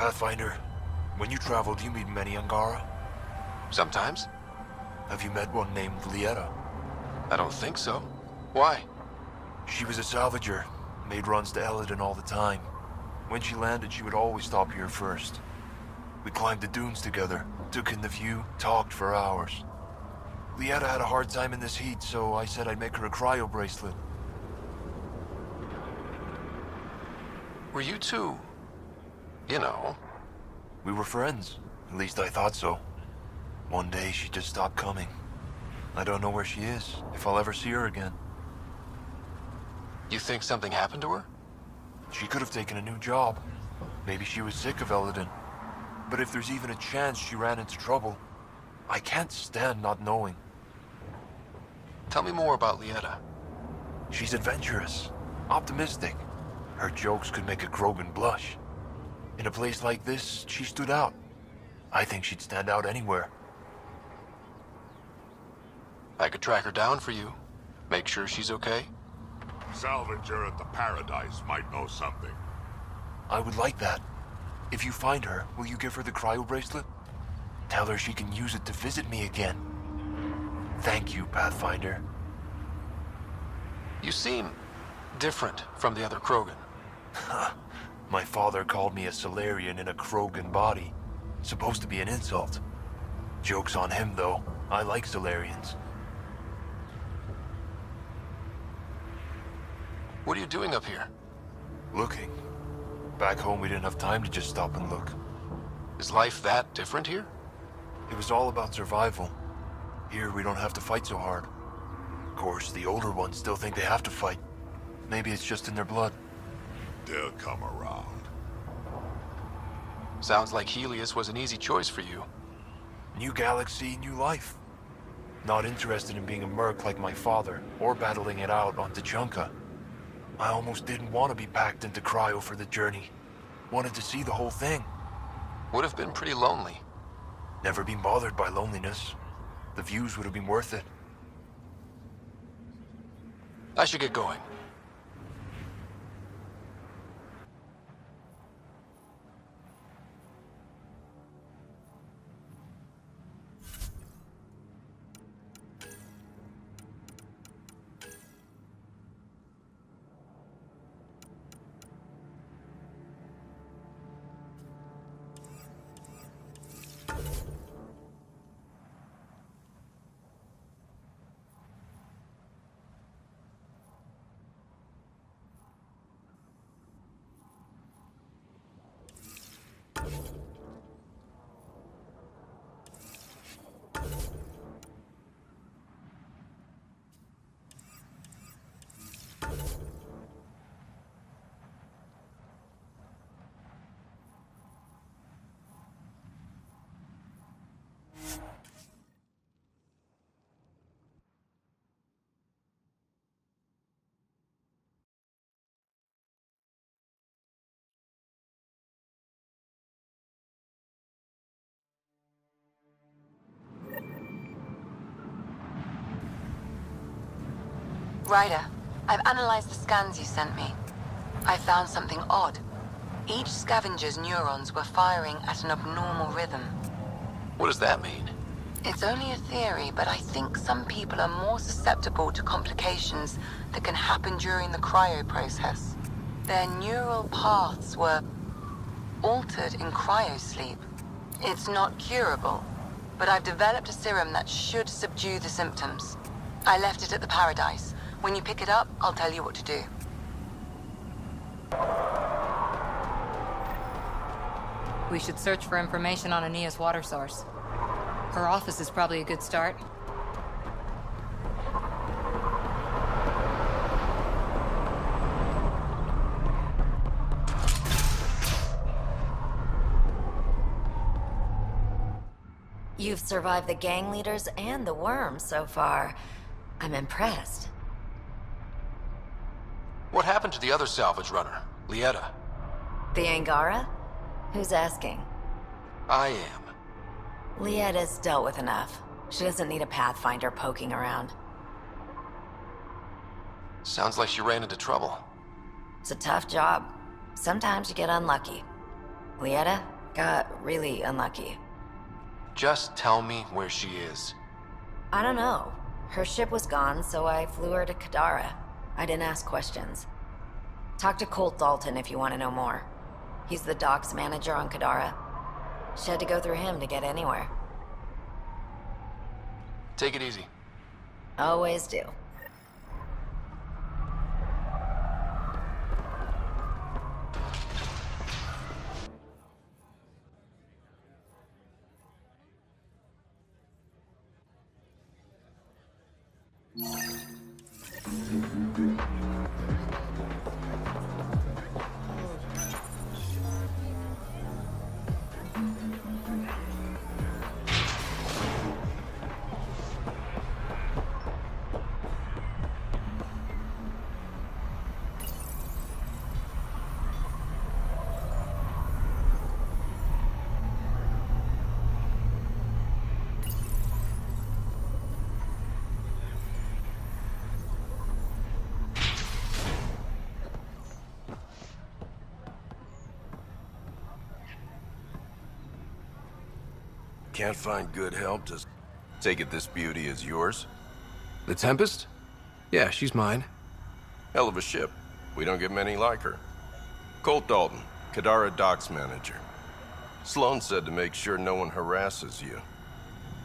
Pathfinder, when you travel, do you meet many Angara? Sometimes. Have you met one named Ljeta? I don't think so. Why? She was a salvager, made runs to Eladin all the time. When she landed, she would always stop here first. We climbed the dunes together, took in the view, talked for hours. Ljeta had a hard time in this heat, so I said I'd make her a cryo bracelet. Were you two... you know... We were friends. At least I thought so. One day she just stopped coming. I don't know where she is, if I'll ever see her again. You think something happened to her? She could have taken a new job. Maybe she was sick of Eladin. But if there's even a chance she ran into trouble, I can't stand not knowing. Tell me more about Ljeta. She's adventurous, optimistic. Her jokes could make a Krogan blush. In a place like this, she stood out. I think she'd stand out anywhere. I could track her down for you. Make sure she's okay. Salvager at the Paradise might know something. I would like that. If you find her, will you give her the cryo bracelet? Tell her she can use it to visit me again. Thank you, Pathfinder. You seem different from the other Krogan. My father called me a Solarian in a Krogan body. Supposed to be an insult. Joke's on him, though. I like Solarians. What are you doing up here? Looking. Back home, we didn't have time to just stop and look. Is life that different here? It was all about survival. Here, we don't have to fight so hard. Of course, the older ones still think they have to fight. Maybe it's just in their blood. They'll come around. Sounds like Helios was an easy choice for you. New galaxy, new life. Not interested in being a merc like my father, or battling it out on Tuchanka. I almost didn't want to be packed into cryo for the journey. Wanted to see the whole thing. Would have been pretty lonely. Never been bothered by loneliness. The views would have been worth it. I should get going. Ryder, I've analyzed the scans you sent me. I found something odd. Each scavenger's neurons were firing at an abnormal rhythm. What does that mean? It's only a theory, but I think some people are more susceptible to complications that can happen during the cryo process. Their neural paths were altered in cryosleep. It's not curable, but I've developed a serum that should subdue the symptoms. I left it at the Paradise. When you pick it up, I'll tell you what to do. We should search for information on Ania's water source. Her office is probably a good start. You've survived the gang leaders and the worms so far. I'm impressed. What happened to the other salvage runner, Ljeta? The Angara? Who's asking? I am. Lieta's dealt with enough. She doesn't need a Pathfinder poking around. Sounds like she ran into trouble. It's a tough job. Sometimes you get unlucky. Ljeta got really unlucky. Just tell me where she is. I don't know. Her ship was gone, so I flew her to Kadara. I didn't ask questions. Talk to Colt Dalton if you want to know more. He's the docks manager on Kadara. She had to go through him to get anywhere. Take it easy. Always do. Can't find good help to take it this beauty is yours? The Tempest? Yeah, she's mine. Hell of a ship. We don't get many like her. Colt Dalton, Kadara docks manager. Sloan said to make sure no one harasses you.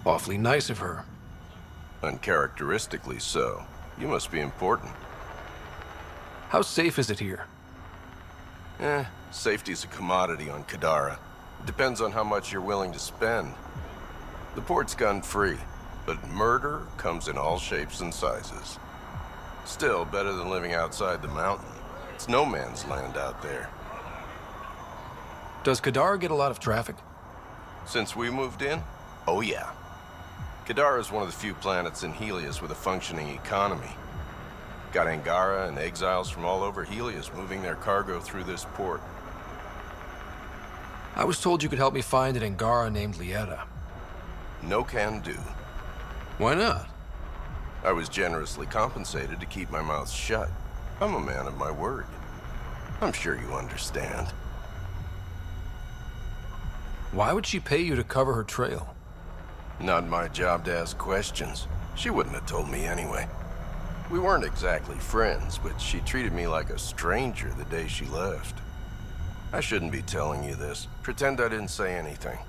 Awfully nice of her. Uncharacteristically so. You must be important. How safe is it here? Safety's a commodity on Kadara. Depends on how much you're willing to spend. The port's gun-free, but murder comes in all shapes and sizes. Still, better than living outside the mountain. It's no man's land out there. Does Kadara get a lot of traffic? Since we moved in? Oh yeah. Kadara is one of the few planets in Helios with a functioning economy. Got Angara and exiles from all over Helios moving their cargo through this port. I was told you could help me find an Angara named Ljeta. No can do. Why not? I was generously compensated to keep my mouth shut. I'm a man of my word. I'm sure you understand. Why would she pay you to cover her trail? Not my job to ask questions. She wouldn't have told me anyway. We weren't exactly friends, but she treated me like a stranger the day she left. I shouldn't be telling you this. Pretend I didn't say anything.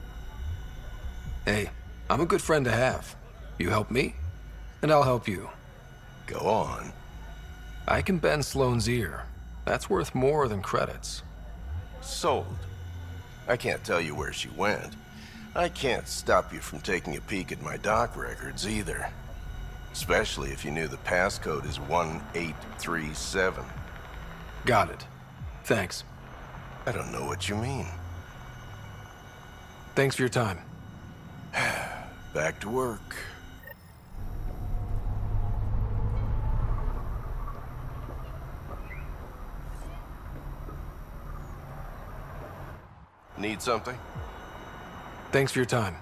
Hey, I'm a good friend to have. You help me, and I'll help you. Go on. I can bend Sloane's ear. That's worth more than credits. Sold. I can't tell you where she went. I can't stop you from taking a peek at my doc records either. Especially if you knew the passcode is 1837. Got it. Thanks. I don't know what you mean. Thanks for your time. Back to work. Need something? Thanks for your time.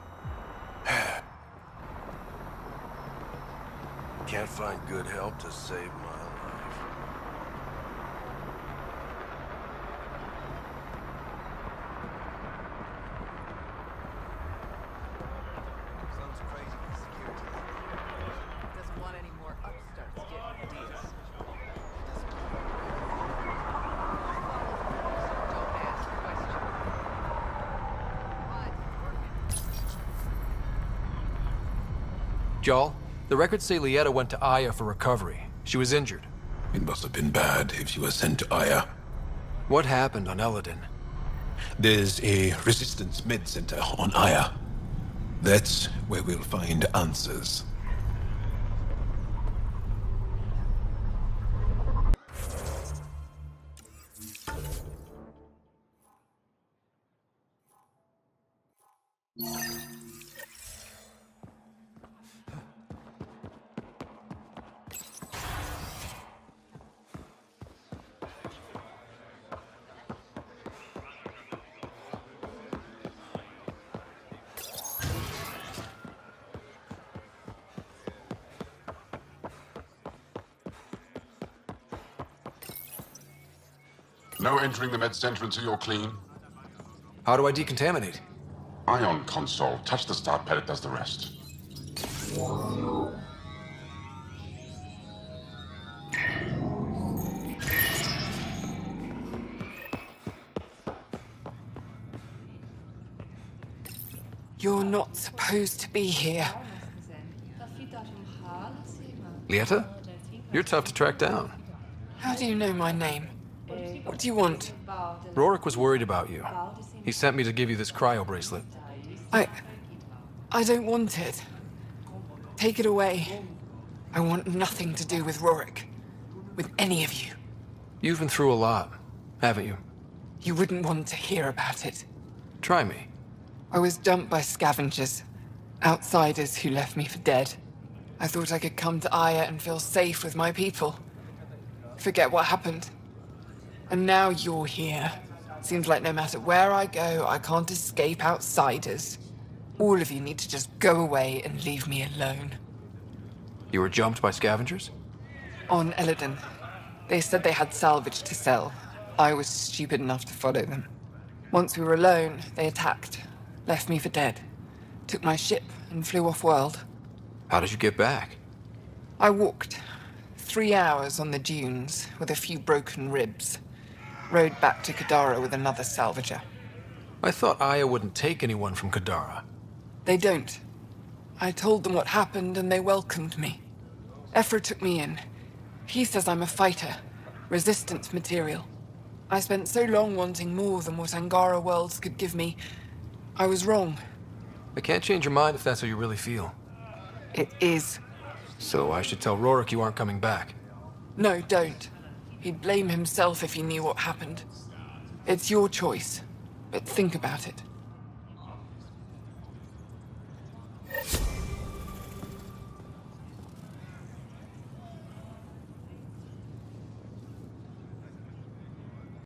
Can't find good help to save my life. Sounds crazy for security. Doesn't want any more upstarts getting ideas. Don't ask questions. Y'all, the records say Ljeta went to Aya for recovery. She was injured. It must have been bad if she was sent to Aya. What happened on Eladin? There's a resistance med center on Aya. That's where we'll find answers. No entering the med center until you're clean. How do I decontaminate? Ion console. Touch the start pad, it does the rest. You're not supposed to be here. Ljeta? You're tough to track down. How do you know my name? What do you want? Rorik was worried about you. He sent me to give you this cryo bracelet. I don't want it. Take it away. I want nothing to do with Rorik. With any of you. You've been through a lot, haven't you? You wouldn't want to hear about it. Try me. I was dumped by scavengers. Outsiders who left me for dead. I thought I could come to Aya and feel safe with my people. Forget what happened. And now you're here. Seems like no matter where I go, I can't escape outsiders. All of you need to just go away and leave me alone. You were jumped by scavengers? On Eladon. They said they had salvage to sell. I was stupid enough to follow them. Once we were alone, they attacked. Left me for dead. Took my ship and flew off-world. How did you get back? I walked. 3 hours on the dunes with a few broken ribs. Rode back to Kadara with another salvager. I thought Aya wouldn't take anyone from Kadara. They don't. I told them what happened and they welcomed me. Ephra took me in. He says I'm a fighter. Resistance material. I spent so long wanting more than what Angara worlds could give me. I was wrong. I can't change your mind if that's how you really feel. It is. So I should tell Rorik you aren't coming back. No, don't. He'd blame himself if he knew what happened. It's your choice, but think about it.